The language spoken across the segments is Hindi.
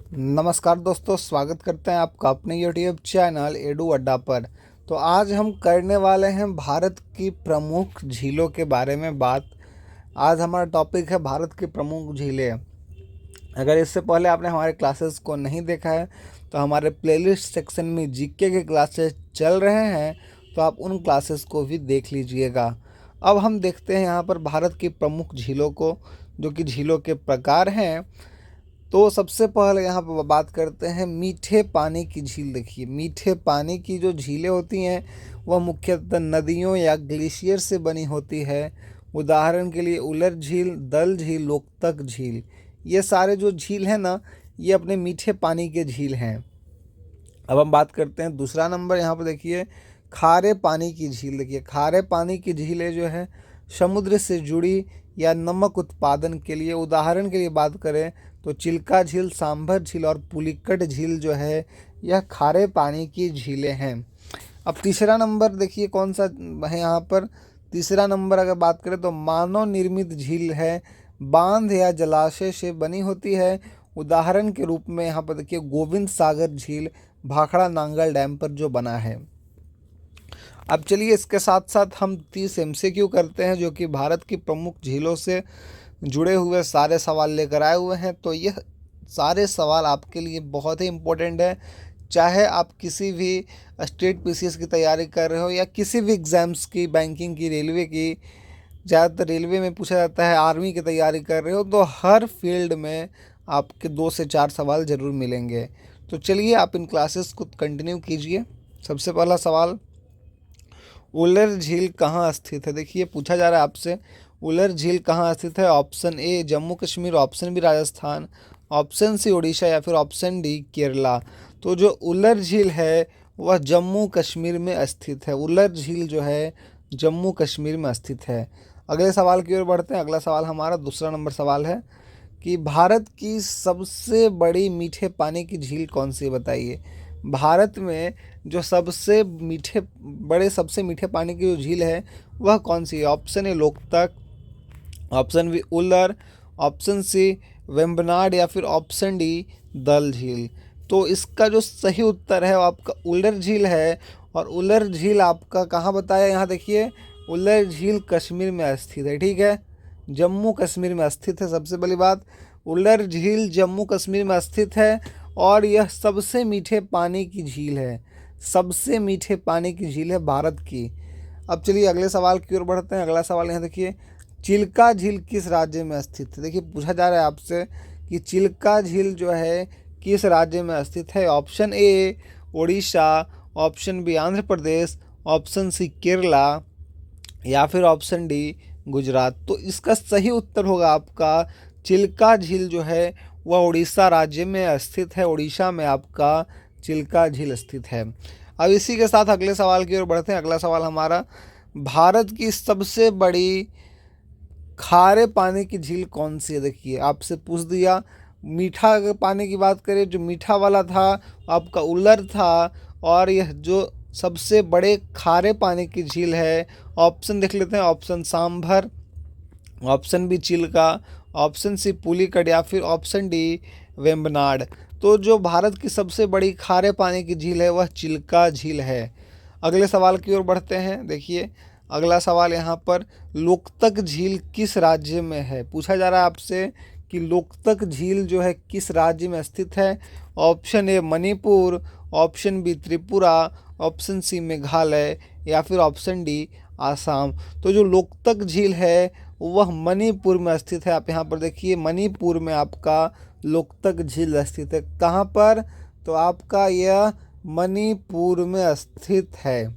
नमस्कार दोस्तों, स्वागत करते हैं आपका अपने यूट्यूब चैनल एडू अड्डा पर। तो आज हम करने वाले हैं भारत की प्रमुख झीलों के बारे में बात। आज हमारा टॉपिक है भारत की प्रमुख झीलें। अगर इससे पहले आपने हमारे क्लासेस को नहीं देखा है तो हमारे प्लेलिस्ट सेक्शन में जीके के क्लासेस चल रहे हैं, तो आप उन क्लासेस को भी देख लीजिएगा। अब हम देखते हैं यहाँ पर भारत की प्रमुख झीलों को, जो कि झीलों के प्रकार हैं। तो सबसे पहले यहाँ पर बात करते हैं मीठे पानी की झील। देखिए, मीठे पानी की जो झीलें होती हैं वह मुख्यतः नदियों या ग्लेशियर से बनी होती है। उदाहरण के लिए उलर झील, दल झील, लोकतक झील, ये सारे जो झील हैं ना, ये अपने मीठे पानी के झील हैं। अब हम बात करते हैं दूसरा नंबर। यहाँ पर देखिए खारे पानी की झील। देखिए, खारे पानी की झीलें जो है समुद्र से जुड़ी या नमक उत्पादन के लिए, उदाहरण के लिए बात करें तो चिल्का झील, सांभर झील और पुलिकट झील जो है यह खारे पानी की झीलें हैं। अब तीसरा नंबर देखिए कौन सा है यहाँ पर। तीसरा नंबर अगर बात करें तो मानव निर्मित झील है, बांध या जलाशय से बनी होती है। उदाहरण के रूप में यहाँ पर देखिए गोविंद सागर झील भाखड़ा नांगल डैम पर जो बना है। अब चलिए इसके साथ साथ हम 30 MCQ करते हैं, जो कि भारत की प्रमुख झीलों से जुड़े हुए सारे सवाल लेकर आए हुए हैं। तो यह सारे सवाल आपके लिए बहुत ही इम्पोर्टेंट है, चाहे आप किसी भी स्टेट PCS की तैयारी कर रहे हो या किसी भी एग्ज़ाम्स की, बैंकिंग की, रेलवे की। ज़्यादातर रेलवे में पूछा जाता है, आर्मी की तैयारी कर रहे हो, तो हर फील्ड में आपके 2 से 4 सवाल ज़रूर मिलेंगे। तो चलिए आप इन क्लासेस को कंटिन्यू कीजिए। सबसे पहला सवाल, उलर झील कहाँ स्थित है। देखिए पूछा जा रहा है आपसे, उलर झील कहाँ स्थित है। Option A Jammu Kashmir, option B Rajasthan, option C Orissa या फिर ऑप्शन डी केरला। तो जो उलर झील है वह जम्मू कश्मीर में स्थित है। उलर झील जो है जम्मू कश्मीर में स्थित है। अगले सवाल की ओर बढ़ते हैं। अगला सवाल हमारा दूसरा नंबर सवाल है कि भारत की सबसे बड़ी मीठे पानी की झील कौन सी है, बताइए। भारत में जो सबसे मीठे पानी की जो झील है वह कौन सी है। Option A Loktak, option B Wular, option C Vembanad या फिर ऑप्शन डी दल झील। तो इसका जो सही उत्तर है वो आपका उलर झील है। और उलर झील आपका कहाँ बताया, यहाँ देखिए उलर झील कश्मीर में स्थित है। ठीक है, जम्मू कश्मीर में स्थित है। सबसे बड़ी बात, उलर झील जम्मू कश्मीर में स्थित है और यह सबसे मीठे पानी की झील है। सबसे मीठे पानी की झील है भारत की। अब चलिए अगले सवाल की ओर बढ़ते हैं। अगला सवाल यहाँ देखिए, चिल्का झील किस राज्य में स्थित है। देखिए पूछा जा रहा है आपसे कि चिल्का झील जो है किस राज्य में स्थित है। Option A Orissa, option B Andhra Pradesh, option C Kerala या फिर ऑप्शन डी गुजरात। तो इसका सही उत्तर होगा आपका चिल्का झील जो है वह उड़ीसा राज्य में स्थित है। उड़ीसा में आपका चिल्का झील स्थित है। अब इसी के साथ अगले सवाल की ओर बढ़ते हैं। अगला सवाल हमारा, भारत की सबसे बड़ी खारे पानी की झील कौन सी है। देखिए आपसे पूछ दिया, मीठा अगर पानी की बात करें, जो मीठा वाला था आपका उलर था, और यह जो सबसे बड़े खारे पानी की झील है, ऑप्शन देख लेते हैं। Option Sambhar, option B Chilka, option C Pulicat या फिर ऑप्शन डी वेम्बनाड। तो जो भारत की सबसे बड़ी खारे पानी की झील है वह चिल्का झील है। अगले सवाल की ओर बढ़ते हैं। देखिए अगला सवाल यहाँ पर, लोकतक झील किस राज्य में है। पूछा जा रहा है आपसे कि लोकतक झील जो है किस राज्य में स्थित है। Option A Manipur, option B Tripura, option C Meghalaya या फिर ऑप्शन डी आसाम। तो जो लोकतक झील है वह मणिपुर में स्थित है। आप यहाँ पर देखिए मणिपुर में आपका लोकतक झील स्थित है। कहाँ पर, तो आपका यह मणिपुर में स्थित है।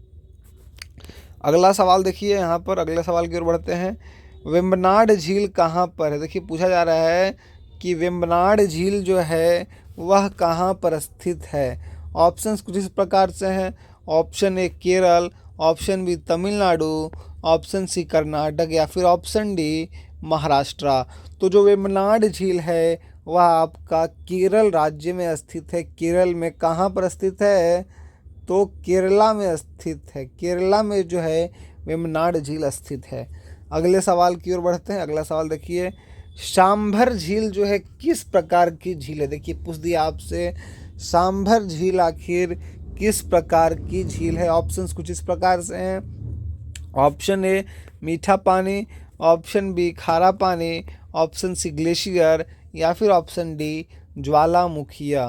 अगला सवाल देखिए यहाँ पर, अगले सवाल की ओर बढ़ते हैं। वेम्बनाड झील कहाँ पर है। देखिए पूछा जा रहा है कि वेम्बनाड झील जो है वह कहाँ पर स्थित है। ऑप्शंस कुछ इस प्रकार से हैं। Option A Kerala, option B Tamil Nadu, option C Karnataka या फिर ऑप्शन डी महाराष्ट्र। तो जो वेम्बनाड झील है वह आपका केरल राज्य में स्थित है। केरल में कहाँ पर स्थित है, तो केरला में स्थित है। केरला में जो है वेम्बनाड झील स्थित है। अगले सवाल की ओर बढ़ते हैं। अगला सवाल देखिए, सांभर झील जो है किस प्रकार की झील है? देखिए पूछ दिया आपसे, सांभर झील आखिर किस प्रकार की झील है? ऑप्शंस कुछ इस प्रकार से हैं। ऑप्शन ए मीठा पानी, ऑप्शन बी खारा पानी, ऑप्शन सी ग्लेशियर, या फिर ऑप्शन डी ज्वालामुखिया।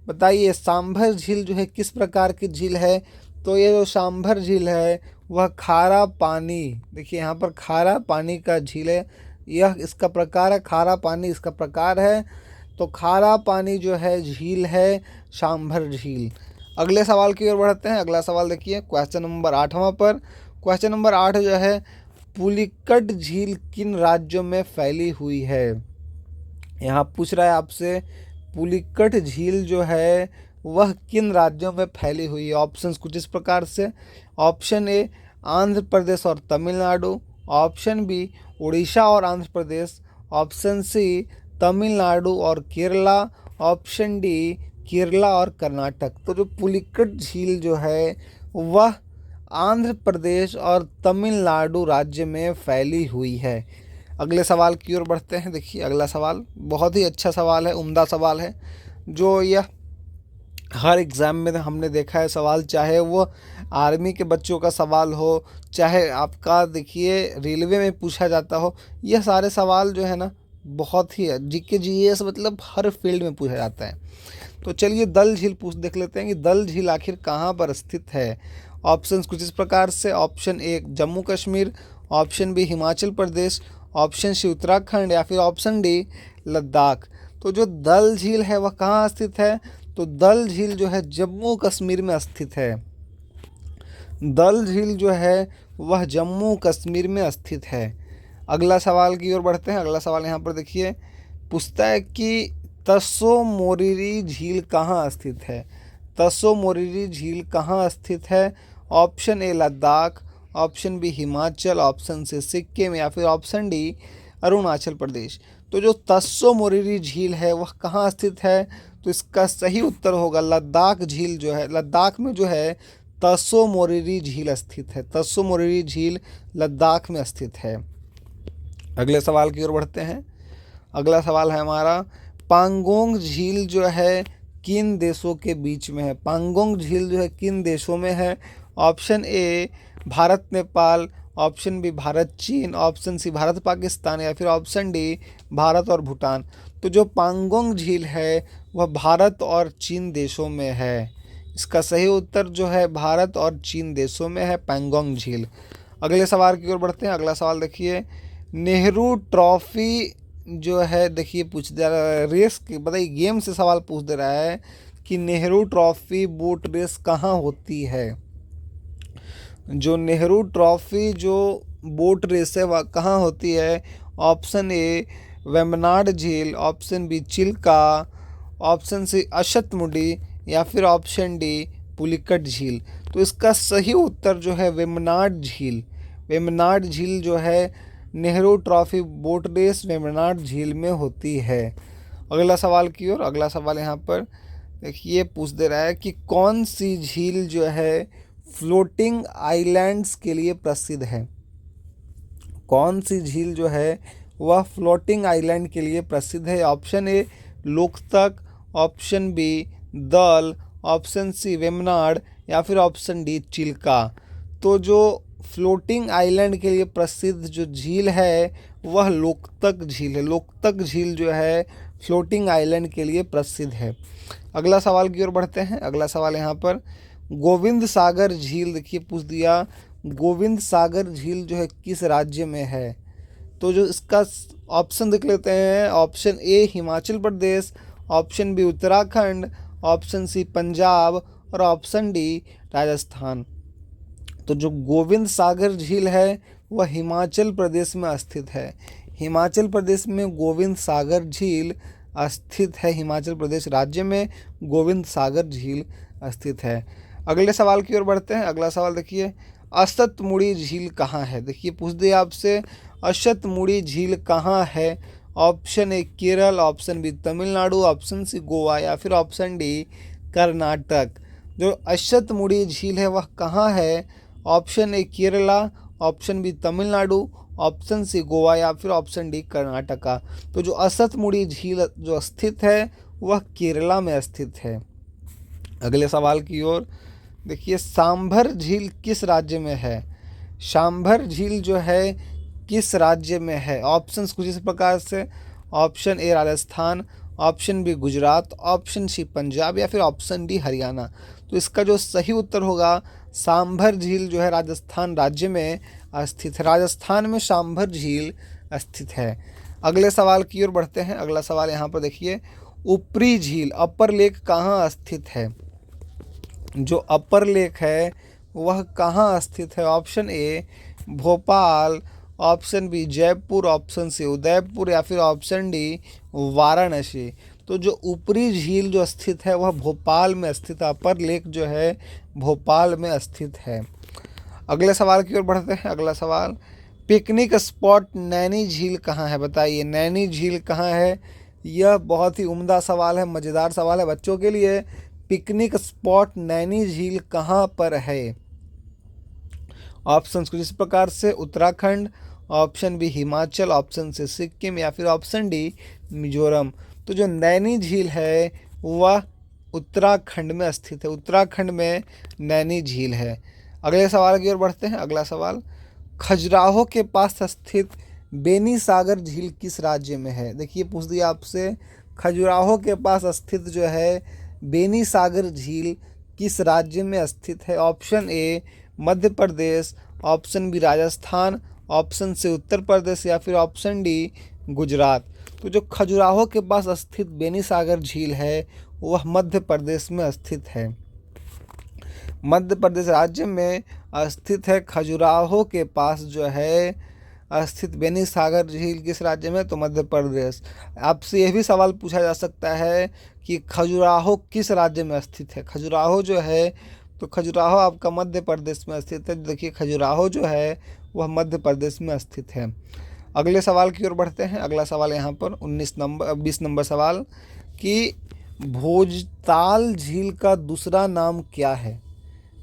बताइए सांभर झील जो है किस प्रकार की झील है? तो ये जो सांभर झील है वह खारा पानी, देखिए यहाँ पर खारा पानी का झील है, यह इसका प्रकार है, खारा पानी इसका प्रकार है। तो खारा पानी जो है झील है सांभर झील। अगले सवाल की ओर बढ़ते हैं। अगला सवाल देखिए क्वेश्चन नंबर 8वां पर। क्वेश्चन नंबर 8 जो है, पुलिकट झील किन राज्यों में फैली हुई है? यहाँ पूछ रहा है आपसे, पुलिकट झील जो है वह किन राज्यों में फैली हुई है? ऑप्शंस कुछ इस प्रकार से। ऑप्शन ए आंध्र प्रदेश और तमिलनाडु, ऑप्शन बी उड़ीसा और आंध्र प्रदेश, ऑप्शन सी तमिलनाडु और केरला, ऑप्शन डी केरला और कर्नाटक। तो जो पुलिकट झील जो है वह आंध्र प्रदेश और तमिलनाडु राज्य में फैली हुई है। अगले सवाल की ओर बढ़ते हैं। देखिए अगला सवाल बहुत ही अच्छा सवाल है, उम्दा सवाल है, जो यह हर एग्ज़ाम में हमने देखा है सवाल, चाहे वो आर्मी के बच्चों का सवाल हो, चाहे आपका देखिए रेलवे में पूछा जाता हो, यह सारे सवाल जो है ना बहुत ही जीके जीएस मतलब हर फील्ड में पूछा जाता है। तो चलिए दल झील देख लेते हैं कि दल झील आखिर कहाँ पर स्थित है। ऑप्शंस कुछ इस प्रकार से। Option A Jammu Kashmir, option B Himachal Pradesh, option C Uttarakhand, या फिर ऑप्शन डी लद्दाख। तो जो दल झील है वह कहाँ स्थित है? तो दल झील जो है जम्मू कश्मीर में स्थित है। दल झील जो है वह जम्मू कश्मीर में स्थित है। अगला सवाल की ओर बढ़ते हैं। अगला सवाल यहाँ पर देखिए पूछता है कि तसो मोरिरी झील कहाँ स्थित है? तसो मोरिरी झील कहाँ स्थित है? Option A Ladakh, option B Himachal, option C Sikkim, या फिर ऑप्शन डी अरुणाचल प्रदेश। तो जो तसो मोरिरी झील है वह कहाँ स्थित है? तो इसका सही उत्तर होगा लद्दाख झील जो है, लद्दाख में जो है तसो मोरिरी झील स्थित है। तसो मोरिरी झील लद्दाख में स्थित है। अगले सवाल की ओर बढ़ते हैं। अगला सवाल है हमारा, पांगोंग झील जो है किन देशों के बीच में है? पांगोंग झील जो है किन देशों में है? Option A Bharat Nepal, option B Bharat चीन, ऑप्शन सी भारत पाकिस्तान, या फिर ऑप्शन डी भारत और भूटान। तो जो पांगोंग झील है वह भारत और चीन देशों में है। इसका सही उत्तर जो है भारत और चीन देशों में है पांगोंग झील। अगले सवाल की ओर बढ़ते हैं। अगला सवाल देखिए, नेहरू ट्रॉफी जो है देखिए पूछ दे रहा है, रेस की बताइए गेम से सवाल पूछ दे रहा है कि नेहरू ट्रॉफी बोट रेस कहाँ होती है? जो नेहरू ट्रॉफी जो बोट रेस है वह कहाँ होती है? ऑप्शन ए वेम्बनाड झील, option B Chilka, option C Ashtamudi, या फिर ऑप्शन डी पुलिकट झील। तो इसका सही उत्तर जो है वेम्बनाड झील। वेम्बनाड झील जो है Nehru trophy boat race Vembanad झील में होती है। अगला सवाल की ओर। अगला सवाल यहाँ पर देखिए पूछ दे रहा है कि कौन सी झील जो है फ्लोटिंग आइलैंड्स के लिए प्रसिद्ध है? कौन सी झील जो है वह फ्लोटिंग आइलैंड के लिए प्रसिद्ध है? Option A Loktak, option B Dal, option C Vembanad, या फिर ऑप्शन डी चिल्का। तो जो फ्लोटिंग आइलैंड के लिए प्रसिद्ध जो झील है वह लोकतक झील है। लोकतक झील जो है फ्लोटिंग आइलैंड के लिए प्रसिद्ध है। अगला सवाल की ओर बढ़ते हैं। अगला सवाल यहाँ पर, गोविंद सागर झील देखिए पूछ दिया, गोविंद सागर झील जो है किस राज्य में है? तो जो इसका ऑप्शन देख लेते हैं। Option A Himachal Pradesh, option B Uttarakhand, option C Punjab, और ऑप्शन डी राजस्थान। तो जो गोविंद सागर झील है वह हिमाचल प्रदेश में स्थित है। हिमाचल प्रदेश में गोविंद सागर झील स्थित है। हिमाचल प्रदेश राज्य में गोविंद सागर झील स्थित है। अगले सवाल की ओर बढ़ते हैं। अगला सवाल देखिए, अशतमुड़ी झील कहाँ है? देखिए पूछ दिया आपसे अशतमुड़ी झील कहाँ है? Option A Kerala, option B Tamil Nadu, option C Goa, या फिर ऑप्शन डी कर्नाटक। जो अशतमुड़ी झील है वह कहाँ है? Option A Kerala, option B Tamil Nadu, option C Goa या फिर ऑप्शन डी कर्नाटका। तो जो असतमुड़ी झील जो स्थित है वह केरला में स्थित है। अगले सवाल की ओर देखिए, सांभर झील किस राज्य में है? सांभर झील जो है किस राज्य में है? ऑप्शंस कुछ इस प्रकार से, option A Rajasthan, option B Gujarat, option C Punjab या फिर ऑप्शन डी हरियाणा। तो इसका जो सही उत्तर होगा, सांभर झील जो है राजस्थान राज्य में स्थित है। राजस्थान में सांभर झील स्थित है। अगले सवाल की ओर बढ़ते हैं। अगला सवाल यहाँ पर देखिए, ऊपरी झील अपर लेक कहाँ स्थित है? जो अपर लेक है वह कहाँ स्थित है? Option A Bhopal, option B Jaipur, option C Udaipur या फिर ऑप्शन डी वाराणसी। तो जो ऊपरी झील जो स्थित है वह भोपाल में स्थित है। अपर लेक जो है भोपाल में स्थित है। अगले सवाल की ओर बढ़ते हैं। अगला सवाल, पिकनिक स्पॉट नैनी झील कहाँ है? बताइए नैनी झील कहाँ है? यह बहुत ही उम्दा सवाल है, मज़ेदार सवाल है बच्चों के लिए। पिकनिक स्पॉट नैनी झील कहाँ पर है? ऑप्शन कुछ इस प्रकार से, Uttarakhand, option B Himachal, option C Sikkim या फिर ऑप्शन डी मिजोरम। तो जो नैनी झील है वह उत्तराखंड में स्थित है। उत्तराखंड में नैनी झील है। अगले सवाल की ओर बढ़ते हैं। अगला सवाल, खजुराहो के पास स्थित बेनी सागर झील किस राज्य में है? देखिए पूछ दिया आपसे, खजुराहो के पास स्थित जो है बेनी सागर झील किस राज्य में स्थित है? Option A Madhya Pradesh, option B Rajasthan, option C Uttar Pradesh या फिर ऑप्शन डी गुजरात। तो जो खजुराहो के पास स्थित बेनी सागर झील है वह मध्य प्रदेश में स्थित है। मध्य प्रदेश राज्य में स्थित है खजुराहो के पास जो है स्थित बेनी सागर झील किस राज्य में? तो मध्य प्रदेश। आपसे यह भी सवाल पूछा जा सकता है कि खजुराहो किस राज्य में स्थित है? खजुराहो जो है, तो खजुराहो आपका मध्य प्रदेश में स्थित है। देखिए खजुराहो जो है वह मध्य प्रदेश में स्थित है। अगले सवाल की ओर बढ़ते हैं। अगला सवाल यहाँ पर 20 नंबर सवाल कि भोजताल झील का दूसरा नाम क्या है?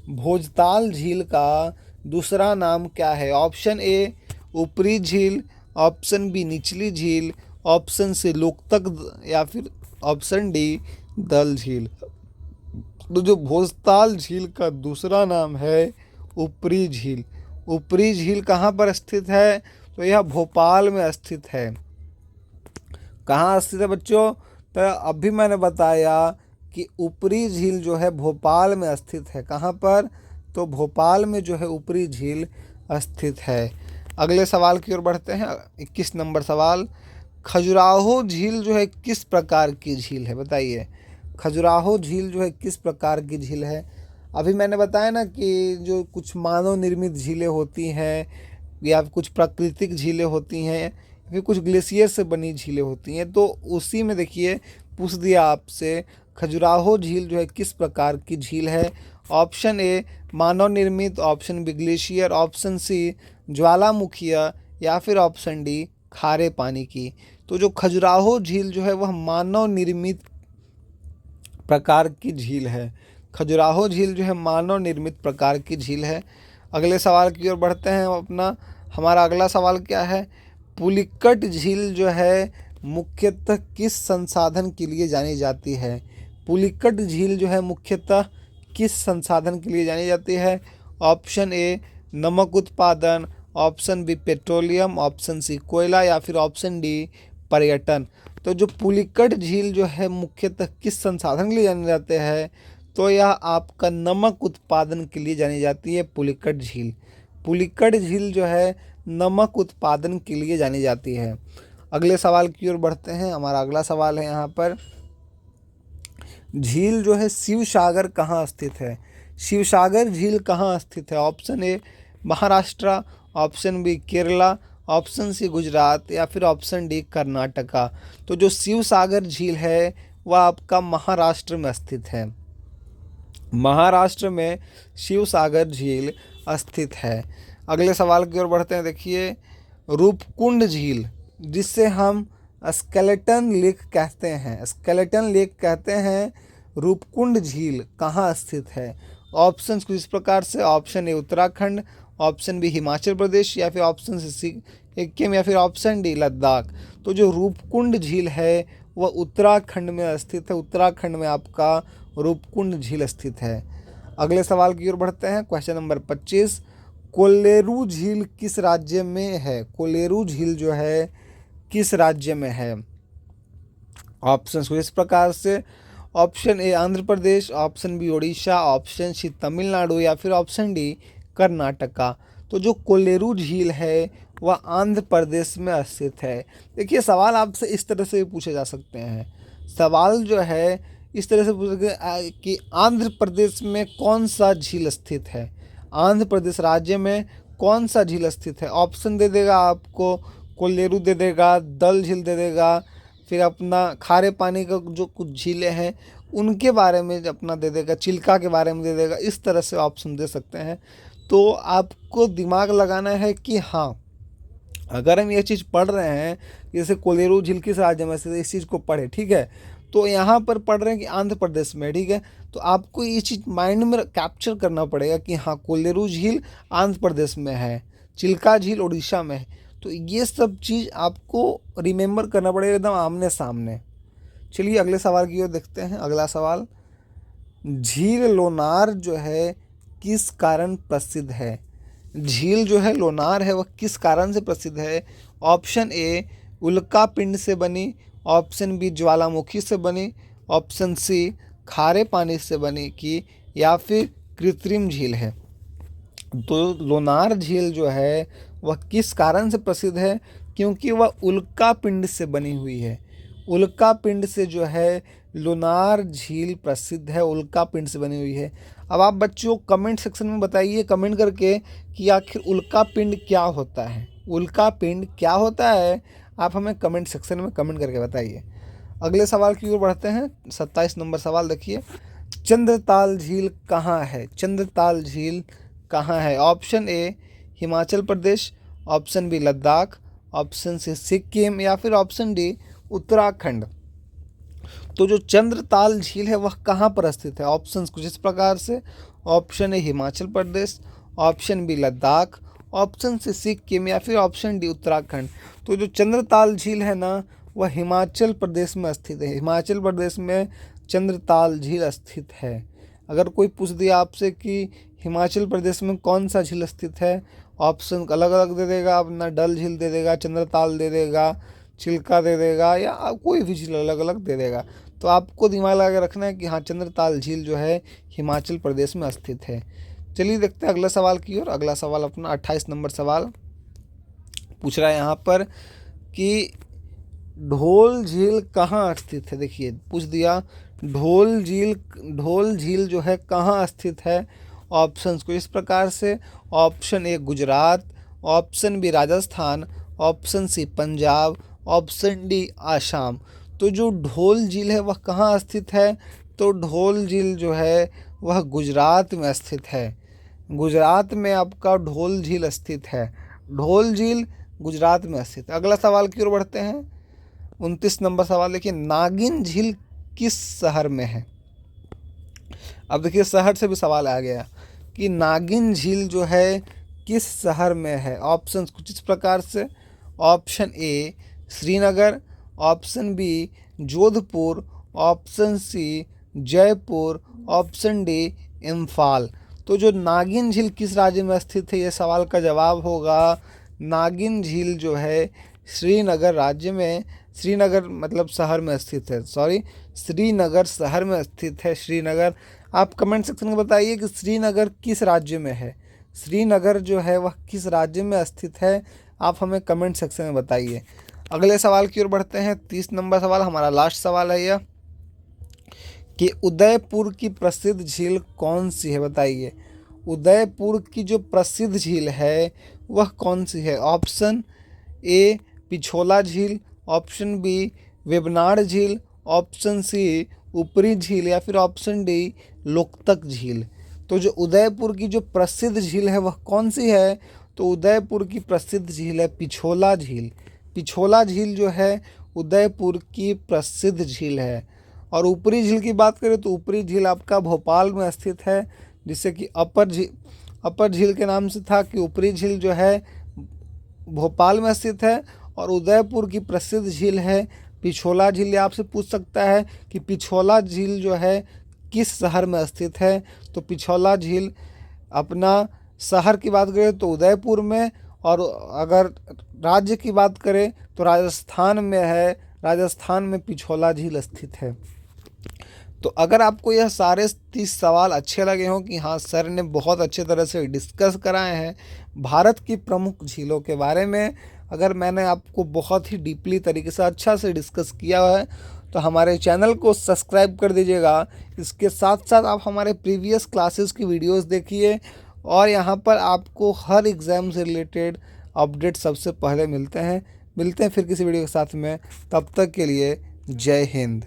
भोजताल झील का दूसरा नाम क्या है? ऑप्शन ए ऊपरी झील, ऑप्शन बी निचली झील, ऑप्शन सी लोकतक या फिर ऑप्शन डी दल झील। तो जो भोजताल झील का दूसरा नाम है ऊपरी झील। ऊपरी झील कहाँ पर स्थित है? तो यह भोपाल में स्थित है। कहाँ स्थित है बच्चों? तो अभी मैंने बताया कि ऊपरी झील जो है भोपाल में स्थित है। कहाँ पर? तो भोपाल में जो है ऊपरी झील स्थित है। अगले सवाल की ओर बढ़ते हैं। 21 नंबर सवाल, खजुराहो झील जो है किस प्रकार की झील है? बताइए खजुराहो झील जो है किस प्रकार की झील है? अभी मैंने बताया ना कि जो कुछ मानव निर्मित झीलें होती हैं या कुछ प्राकृतिक झीलें होती हैं, फिर कुछ ग्लेशियर से बनी झीलें होती हैं। तो उसी में देखिए पूछ दिया आपसे, खजुराहो झील जो है किस प्रकार की झील है? ऑप्शन ए मानव निर्मित, option B glacier, option C ज्वालामुखीय या फिर ऑप्शन डी खारे पानी की। तो जो खजुराहो झील जो है वह मानव निर्मित प्रकार की झील है। खजुराहो झील जो है मानव निर्मित प्रकार की झील है। अगले सवाल की ओर बढ़ते हैं। हमारा अगला सवाल क्या है? पुलिकट झील जो है मुख्यतः किस संसाधन के लिए जानी जाती है? पुलिकट झील जो है मुख्यतः किस संसाधन के लिए जानी जाती है? ऑप्शन ए नमक उत्पादन, option B petroleum, option C कोयला या फिर ऑप्शन डी पर्यटन। तो जो पुलिकट झील जो है मुख्यतः किस संसाधन के लिए जाने जाते हैं? तो यह आपका नमक उत्पादन के लिए जानी जाती है पुलिकट झील। पुलिकट झील जो है नमक उत्पादन के लिए जानी जाती है। अगले सवाल की ओर बढ़ते हैं। हमारा अगला सवाल है यहाँ पर, झील जो है शिव सागर कहाँ स्थित है? शिव सागर झील कहाँ स्थित है? Option A Maharashtra, option B Kerala, option C Gujarat या फिर ऑप्शन डी कर्नाटका। तो जो शिव सागर झील है वह आपका महाराष्ट्र में स्थित है। महाराष्ट्र में शिव सागर झील स्थित है। अगले सवाल की ओर बढ़ते हैं। देखिए रूपकुंड झील, जिससे हम स्केलेटन लेक कहते हैं, स्केलेटन लेक कहते हैं, रूपकुंड झील कहाँ स्थित है? ऑप्शन कुछ इस प्रकार से, option A Uttarakhand, option B Himachal Pradesh या फिर ऑप्शन सी सिक्किम या फिर ऑप्शन डी लद्दाख। तो जो रूपकुंड झील है वह उत्तराखंड में स्थित है। उत्तराखंड में आपका रूपकुंड झील स्थित है। अगले सवाल की ओर बढ़ते हैं। क्वेश्चन नंबर 25, कोलेरू झील किस राज्य में है? कोलेरू झील जो है किस राज्य में है? ऑप्शन इस प्रकार से, option A Andhra Pradesh, option B Orissa, option C Tamil Nadu या फिर ऑप्शन डी कर्नाटका। तो जो कोलेरू झील है वह आंध्र प्रदेश में स्थित है। देखिए सवाल आपसे इस तरह से भी पूछे जा सकते हैं। सवाल जो है इस तरह से पूछ सकते हैं कि आंध्र प्रदेश में कौन सा झील स्थित है? आंध्र प्रदेश राज्य में कौन सा झील स्थित है? ऑप्शन दे देगा आपको, कोलेरू दे देगा, दल झील दे देगा, फिर अपना खारे पानी का जो कुछ झीलें हैं उनके बारे में अपना दे देगा, चिल्का के बारे में दे देगा। इस तरह से ऑप्शन दे सकते हैं। तो आपको दिमाग लगाना है कि हाँ, अगर हम ये चीज़ पढ़ रहे हैं, जैसे कोलेरू झील किस राज्य में से, इस चीज़ को पढ़े, ठीक है, तो यहाँ पर पढ़ रहे हैं कि आंध्र प्रदेश में, ठीक है, तो आपको ये चीज़ माइंड में कैप्चर करना पड़ेगा कि हाँ कोलेरू झील आंध्र प्रदेश में है, चिल्का झील उड़ीसा में है। तो ये सब चीज़ आपको रिमेंबर करना पड़ेगा एकदम आमने सामने। चलिए अगले सवाल की ओर देखते हैं। अगला सवाल, झील लोनार जो है किस कारण प्रसिद्ध है? झील जो है लोनार है वह किस कारण से प्रसिद्ध है? ऑप्शन ए उल्का पिंड से बनी, ऑप्शन बी ज्वालामुखी से बनी, ऑप्शन सी खारे पानी से बनी की, या फिर कृत्रिम झील है। तो लोनार झील जो है वह किस कारण से प्रसिद्ध है? क्योंकि वह उल्का पिंड से बनी हुई है। उल्का पिंड से जो है लोनार झील प्रसिद्ध है, उल्का पिंड से बनी हुई है। अब आप बच्चों कमेंट सेक्शन में बताइए कमेंट करके कि आखिर उल्का पिंड क्या होता है। उल्का पिंड क्या होता है, आप हमें कमेंट सेक्शन में कमेंट करके बताइए। अगले सवाल की ओर बढ़ते हैं। 27 नंबर सवाल देखिए, चंद्रताल झील कहाँ है? चंद्रताल झील कहाँ है? Option A Himachal Pradesh, option B Ladakh, option C Sikkim या फिर ऑप्शन डी उत्तराखंड। तो जो चंद्रताल झील है वह कहाँ पर स्थित है? ऑप्शन कुछ इस प्रकार से, option A Himachal Pradesh, option B Ladakh, option C Sikkim या फिर ऑप्शन डी उत्तराखंड। तो जो चंद्रताल झील है ना वह हिमाचल प्रदेश में स्थित है। हिमाचल प्रदेश में चंद्रताल झील स्थित है। अगर कोई पूछ दिया आपसे कि हिमाचल प्रदेश में कौन सा झील स्थित है, ऑप्शन अलग अलग दे देगा, अपना डल झील दे देगा, चंद्रताल दे देगा, चिल्का दे देगा, या कोई भी झील अलग अलग दे देगा। तो आपको दिमाग लगा के रखना है कि हाँ चंद्रताल झील जो है हिमाचल प्रदेश में स्थित है। चलिए देखते हैं अगला सवाल की ओर। अगला सवाल अपना 28 नंबर सवाल पूछ रहा है यहाँ पर कि ढोल झील कहाँ स्थित है? देखिए पूछ दिया ढोल झील जो है कहाँ स्थित है? ऑप्शंस को इस प्रकार से, option A Gujarat, option B Rajasthan, option C Punjab, option D Assam. तो जो ढोल झील है वह कहाँ स्थित है? तो ढोल झील जो है वह गुजरात में स्थित है। गुजरात में आपका ढोल झील स्थित है। ढोल झील गुजरात में स्थित है। अगला सवाल की ओर बढ़ते हैं। 29 नंबर सवाल देखिए, नागिन झील किस शहर में है? अब देखिए शहर से भी सवाल आ गया कि नागिन झील जो है किस शहर में है। ऑप्शन कुछ इस प्रकार से, option A Srinagar, option B Jodhpur, option C Jaipur, option D Imphal. तो जो नागिन झील किस राज्य में स्थित है, ये सवाल का जवाब होगा नागिन झील जो है श्रीनगर राज्य में, श्रीनगर मतलब शहर में स्थित है, श्रीनगर शहर में स्थित है। श्रीनगर, आप कमेंट सेक्शन में बताइए कि श्रीनगर किस राज्य में है। श्रीनगर जो है वह किस राज्य में स्थित है, आप हमें कमेंट सेक्शन में बताइए। अगले सवाल की ओर बढ़ते हैं। 30 नंबर सवाल हमारा लास्ट सवाल है यह कि उदयपुर की प्रसिद्ध झील कौन सी है? बताइए उदयपुर की जो प्रसिद्ध झील है वह कौन सी है? ऑप्शन ए पिछोला झील, ऑप्शन बी वेबनाड झील, ऑप्शन सी ऊपरी झील या फिर ऑप्शन डी लोकतक झील। तो जो उदयपुर की जो प्रसिद्ध झील है वह कौन सी है? तो उदयपुर की प्रसिद्ध झील है पिछोला झील। पिछोला झील जो है उदयपुर की प्रसिद्ध झील है। और ऊपरी झील की बात करें तो ऊपरी झील आपका भोपाल में स्थित है, जिससे कि अपर झील के नाम से था कि ऊपरी झील जो है भोपाल में स्थित है। और उदयपुर की प्रसिद्ध झील है पिछोला झील। ये आपसे पूछ सकता है कि पिछोला झील जो है किस शहर में स्थित है। तो पिछोला झील अपना शहर की बात करें तो उदयपुर में, और अगर राज्य की बात करें तो राजस्थान में है। राजस्थान में पिछोला झील स्थित है। तो अगर आपको यह सारे 30 सवाल अच्छे लगे हों कि हाँ सर ने बहुत अच्छे तरह से डिस्कस कराए हैं भारत की प्रमुख झीलों के बारे में, अगर मैंने आपको बहुत ही डीपली तरीके से अच्छा से डिस्कस किया है तो हमारे चैनल को सब्सक्राइब कर दीजिएगा। इसके साथ साथ आप हमारे प्रीवियस क्लासेस की वीडियोस देखिए, और यहाँ पर आपको हर एग्ज़ाम से रिलेटेड अपडेट सबसे पहले मिलते हैं फिर किसी वीडियो के साथ में। तब तक के लिए जय हिंद।